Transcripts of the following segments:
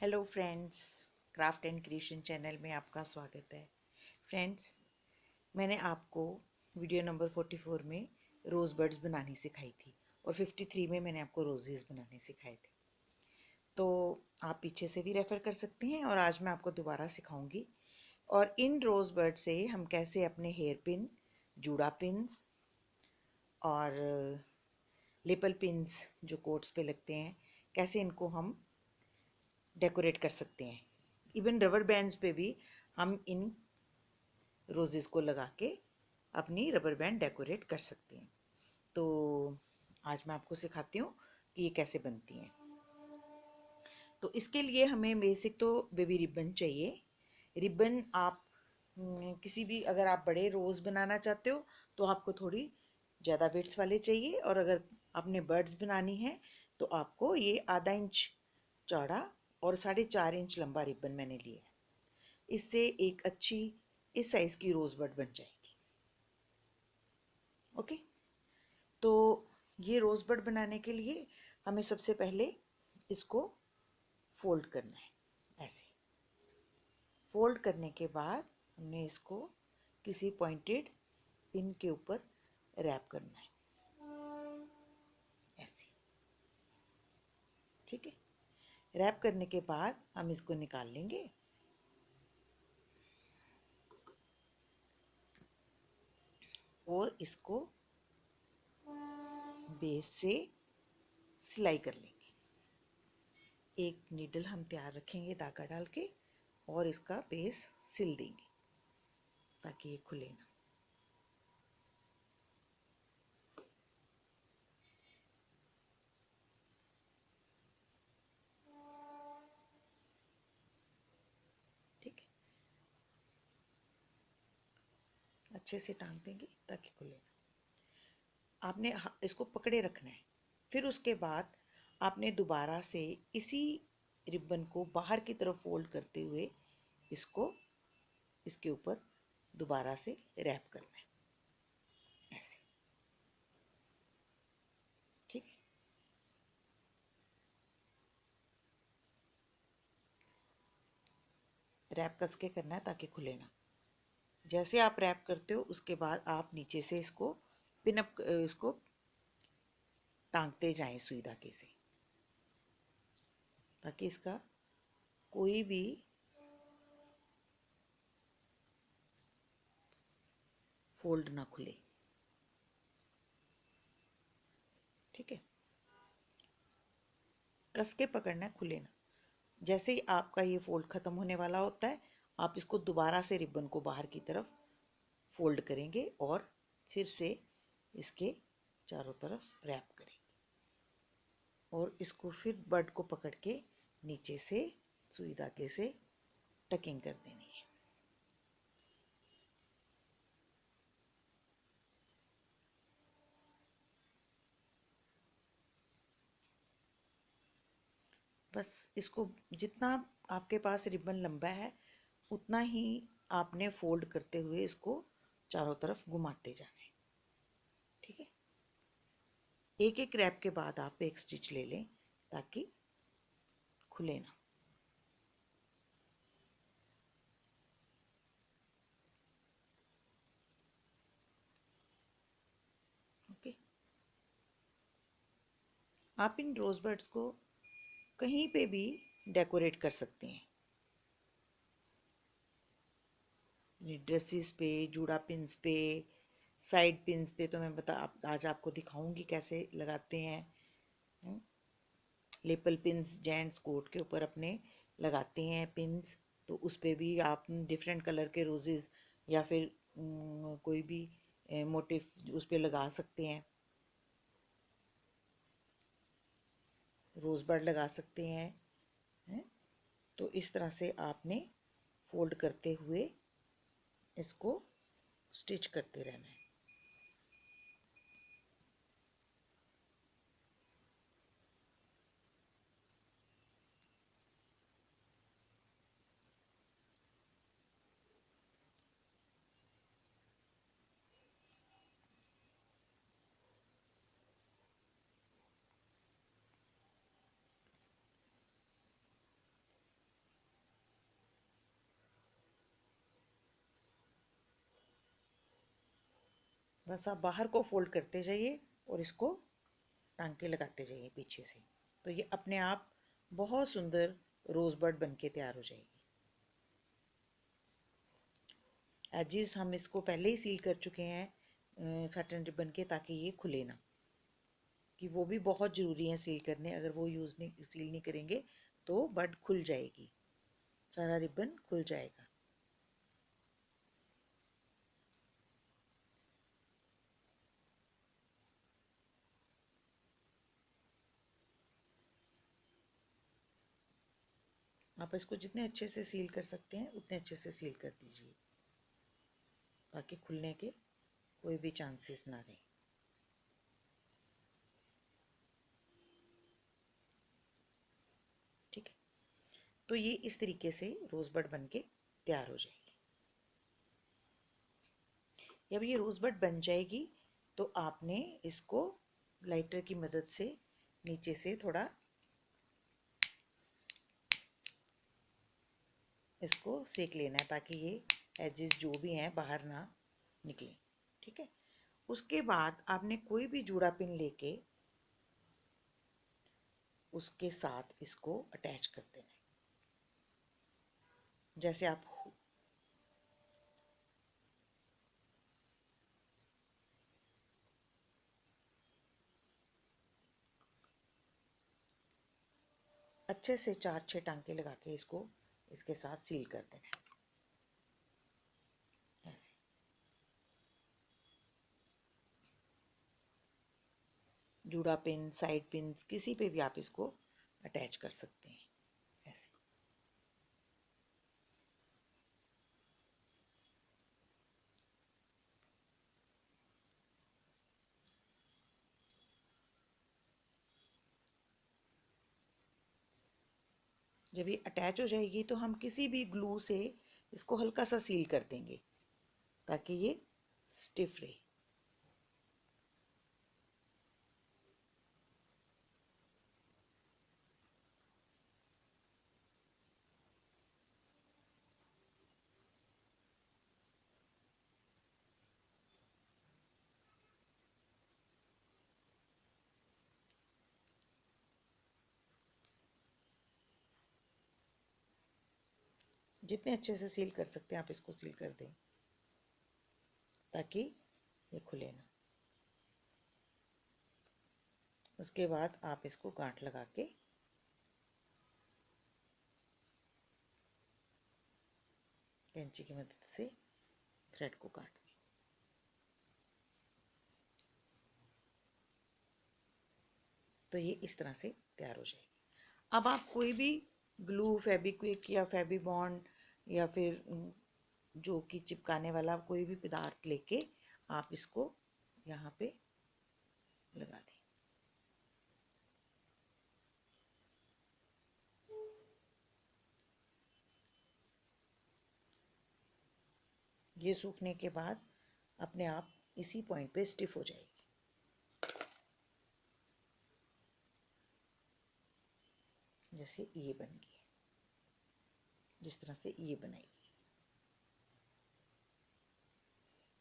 Hello friends, craft and creation channel में आपका स्वागत है। फ्रेंड्स, मैंने आपको वीडियो नंबर 44 में रोज़ बड्स बनानी सिखाई थी और 53 में मैंने आपको रोजेज़ बनाने सिखाए थे। तो आप पीछे से भी रेफ़र कर सकते हैं और आज मैं आपको दोबारा सिखाऊंगी। और इन रोज़ बड से हम कैसे अपने हेयर पिन, जूड़ा पिन्स और लेपल पिन्स जो कोट्स पे लगते हैं, कैसे इनको हम डेकोरेट कर सकते हैं। इवन रबर बैंड्स पे भी हम इन रोजेस को लगा के अपनी रबर बैंड डेकोरेट कर सकते हैं। तो आज मैं आपको सिखाती हूँ कि ये कैसे बनती हैं। तो इसके लिए हमें बेसिक तो बेबी रिबन चाहिए। रिबन आप किसी भी, अगर आप बड़े रोज़ बनाना चाहते हो तो आपको थोड़ी ज़्यादा विड्थ वाले चाहिए, और अगर आपने बर्ड्स बनानी है तो आपको ये आधा इंच चौड़ा और 4.5 इंच लंबा रिबन मैंने लिया है। इससे एक अच्छी इस साइज़ की रोज़ बड बन जाएगी। ओके, तो ये रोज़ बड बनाने के लिए हमें सबसे पहले इसको फोल्ड करना है। ऐसे फोल्ड करने के बाद हमने इसको किसी पॉइंटेड पिन के ऊपर रैप करना है, ऐसे। ठीक है, रैप करने के बाद हम इसको निकाल लेंगे और इसको बेस से सिलाई कर लेंगे। एक नीडल हम तैयार रखेंगे धागा डाल के और इसका बेस सिल देंगे ताकि ये खुले ना। ठीक है, अच्छे से टांग देंगे ताकि खुले ना। आपने इसको पकड़े रखना है। फिर उसके बाद आपने दोबारा से इसी रिबन को बाहर की तरफ फोल्ड करते हुए इसको इसके ऊपर दोबारा से रैप करना है, ऐसे। ठीक है, रैप कस के करना है ताकि खुले ना। जैसे आप रैप करते हो उसके बाद आप नीचे से इसको पिन अप, इसको टांगते जाएं सुई धागे से ताकि इसका कोई भी फोल्ड ना खुले। ठीक है, कस के पकड़ना है, खुले ना। जैसे ही आपका ये फोल्ड ख़त्म होने वाला होता है, आप इसको दोबारा से रिबन को बाहर की तरफ फोल्ड करेंगे और फिर से इसके चारों तरफ रैप करेंगे और इसको फिर बड को पकड़ के नीचे से सुई धागे से टकिंग कर देनी है। बस इसको जितना आपके पास रिबन लंबा है उतना ही आपने फोल्ड करते हुए इसको चारों तरफ घुमाते जाना है। ठीक है, एक एक रैप के बाद आप एक स्टिच ले लें ताकि खुले ना। ओके, आप इन रोज बर्ड्स को कहीं पे भी डेकोरेट कर सकते हैं। ड्रेसेस पे, जूड़ा पिन्स पे, साइड पिन्स पे तो मैं आज आपको दिखाऊंगी कैसे लगाते हैं। लेपल पिन्स जेंट्स कोट के ऊपर अपने लगाते हैं पिन्स, तो उस पे भी आप डिफरेंट कलर के रोजेस या फिर कोई भी मोटिव उस पे लगा सकते हैं। रोज बड लगा सकते हैं। तो इस तरह से आपने फोल्ड करते हुए इसको स्टिच करते रहना है। बस आप बाहर को फोल्ड करते जाइए और इसको टांके लगाते जाइए पीछे से, तो ये अपने आप बहुत सुंदर रोजबड बनके तैयार हो जाएगी। एजिस हम इसको पहले ही सील कर चुके हैं साटन रिबन के, ताकि ये खुले ना, कि वो भी बहुत ज़रूरी है सील करने। अगर वो सील नहीं करेंगे तो बड खुल जाएगी, सारा रिबन खुल जाएगा। आप इसको जितने अच्छे से सील कर सकते हैं उतने अच्छे से सील कर दीजिए, ताकि खुलने के कोई भी चांसेस ना रहे। ठीक है, तो ये इस तरीके से रोजबड बन के तैयार हो जाएगी। जब ये रोजबड बन जाएगी तो आपने इसको लाइटर की मदद से नीचे से थोड़ा इसको सेक लेना है, ताकि ये एजेस जो भी हैं बाहर ना निकले। ठीक है, उसके बाद आपने कोई भी जूड़ा पिन लेके उसके साथ इसको अटैच कर देना है। जैसे आप अच्छे से 4-6 टांके लगा के इसको इसके साथ सील कर देना है ऐसे। जूड़ा पिन, साइड पिन, किसी पे भी आप इसको अटैच कर सकते हैं ऐसे। जब ये अटैच हो जाएगी तो हम किसी भी ग्लू से इसको हल्का सा सील कर देंगे, ताकि ये स्टिफ रहे। जितने अच्छे से सील कर सकते हैं आप इसको सील कर दें, ताकि ये खुले ना। उसके बाद आप इसको गांठ लगा के कैंची की मदद से थ्रेड को काट दें। तो ये इस तरह से तैयार हो जाएगी। अब आप कोई भी ग्लू, फेबिक्विक या फेबिबॉन्ड या फिर जो कि चिपकाने वाला कोई भी पदार्थ लेके आप इसको यहाँ पे लगा दें। ये सूखने के बाद अपने आप इसी पॉइंट पे स्टिफ हो जाएगी। जैसे ये बन गई, जिस तरह से ये बनाएगी।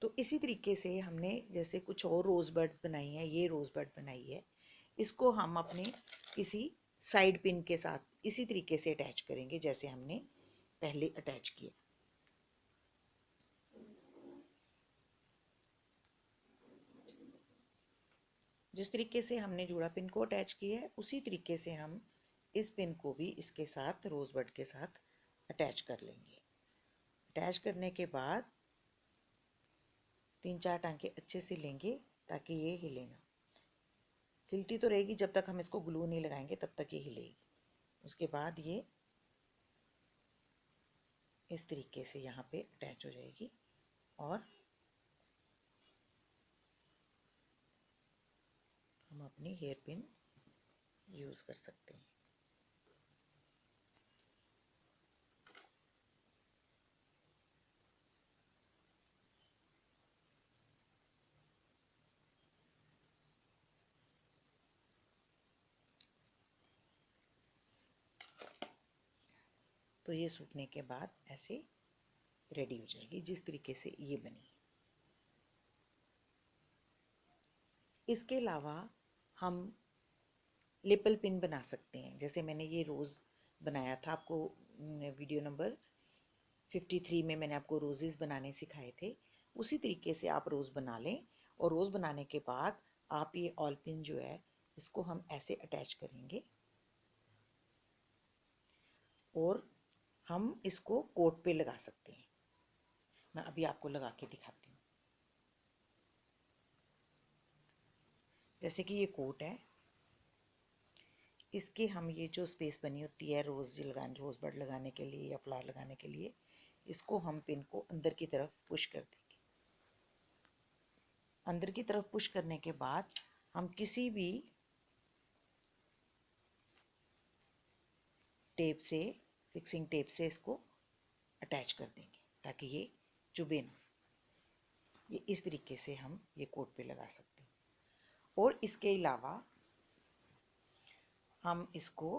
तो इसी तरीके से हमने जैसे कुछ और रोज बर्ड्स बनाई हैं, ये रोज बर्ड बनाई है, इसको हम अपने किसी साइड पिन के साथ इसी तरीके से अटैच करेंगे जैसे हमने पहले अटैच किया। जिस तरीके से हमने जूड़ा पिन को अटैच किया है उसी तरीके से हम इस पिन को भी इसके साथ रोज बर्ड के साथ अटैच कर लेंगे। अटैच करने के बाद 3-4 टांके अच्छे से लेंगे ताकि ये हिले ना। हिलती तो रहेगी, जब तक हम इसको ग्लू नहीं लगाएंगे तब तक ये हिलेगी। उसके बाद ये इस तरीके से यहाँ पे अटैच हो जाएगी और हम अपनी हेयर पिन यूज़ कर सकते हैं। तो ये सूखने के बाद ऐसे रेडी हो जाएगी जिस तरीके से ये बनी। इसके अलावा हम लेपल पिन बना सकते हैं। जैसे मैंने ये रोज़ बनाया था, आपको वीडियो नंबर 53 में मैंने आपको रोजेस बनाने सिखाए थे। उसी तरीके से आप रोज़ बना लें, और रोज़ बनाने के बाद आप ये ऑल पिन जो है इसको हम ऐसे अटैच करेंगे और हम इसको कोट पे लगा सकते हैं। मैं अभी आपको लगा के दिखाती हूँ। जैसे कि ये कोट है, इसके हम ये जो स्पेस बनी होती है रोज़ बड लगाने के लिए या फ्लावर लगाने के लिए, इसको हम पिन को अंदर की तरफ पुश कर देंगे। अंदर की तरफ पुश करने के बाद हम किसी भी टेप से, फिक्सिंग टेप से इसको अटैच कर देंगे ताकि ये चुभे ना। ये इस तरीके से हम ये कोट पे लगा सकते हैं। और इसके अलावा हम इसको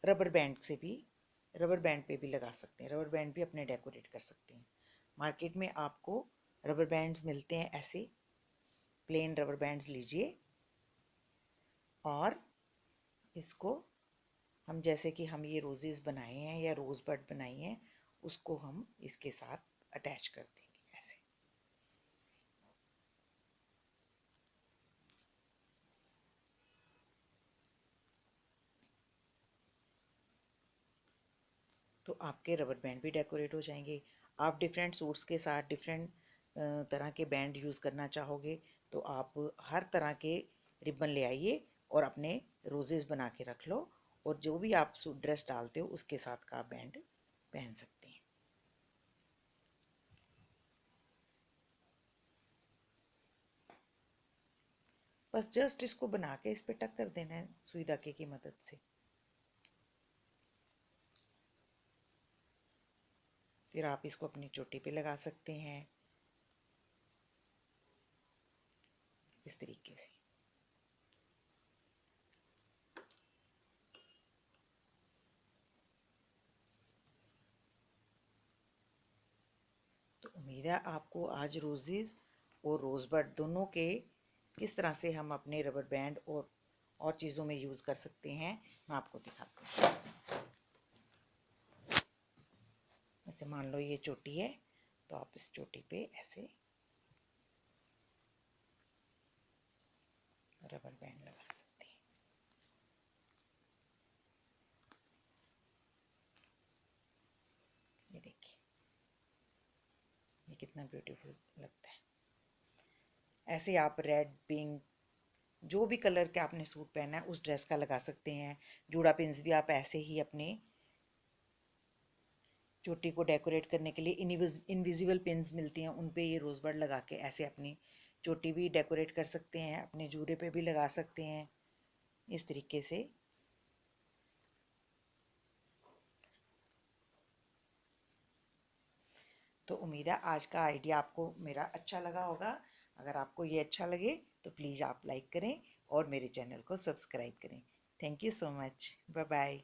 रबर बैंड पे भी लगा सकते हैं। रबर बैंड भी अपने डेकोरेट कर सकते हैं। मार्केट में आपको रबर बैंड्स मिलते हैं, ऐसे प्लेन रबर बैंड्स लीजिए और इसको हम, जैसे कि हम ये रोजेस बनाए हैं या रोज बड बनाई हैं, उसको हम इसके साथ अटैच कर देंगे ऐसे। तो आपके रबर बैंड भी डेकोरेट हो जाएंगे। आप डिफरेंट सूट्स के साथ डिफरेंट तरह के बैंड यूज़ करना चाहोगे तो आप हर तरह के रिबन ले आइए और अपने रोजेस बना के रख लो, और जो भी आप सूट ड्रेस डालते हो उसके साथ का बैंड पहन सकते हैं। बस जस्ट इसको बना के इस पे टक कर देना है सुई धागे की मदद से। फिर आप इसको अपनी चोटी पे लगा सकते हैं इस तरीके से। तो उम्मीद है आपको आज रोजेस और रोज़बड दोनों के किस तरह से हम अपने रबर बैंड और चीज़ों में यूज़ कर सकते हैं, मैं आपको दिखाती हूँ। जैसे मान लो ये चोटी है, तो आप इस चोटी पे ऐसे रबर बैंड लगा सकते हैं। ये देखिए, ये कितना ब्यूटीफुल लगता है। ऐसे आप रेड, पिंक, जो भी कलर के आपने सूट पहना है उस ड्रेस का लगा सकते हैं। जूड़ा पिन्स भी आप ऐसे ही अपने चोटी को डेकोरेट करने के लिए इनविजिबल पिन्स मिलती हैं, उन पे ये रोज़बड लगा के ऐसे अपनी चोटी भी डेकोरेट कर सकते हैं, अपने जूड़े पे भी लगा सकते हैं इस तरीके से। तो उम्मीद है आज का आइडिया आपको मेरा अच्छा लगा होगा। अगर आपको ये अच्छा लगे तो प्लीज़ आप लाइक करें और मेरे चैनल को सब्सक्राइब करें। Thank you so much. Bye bye.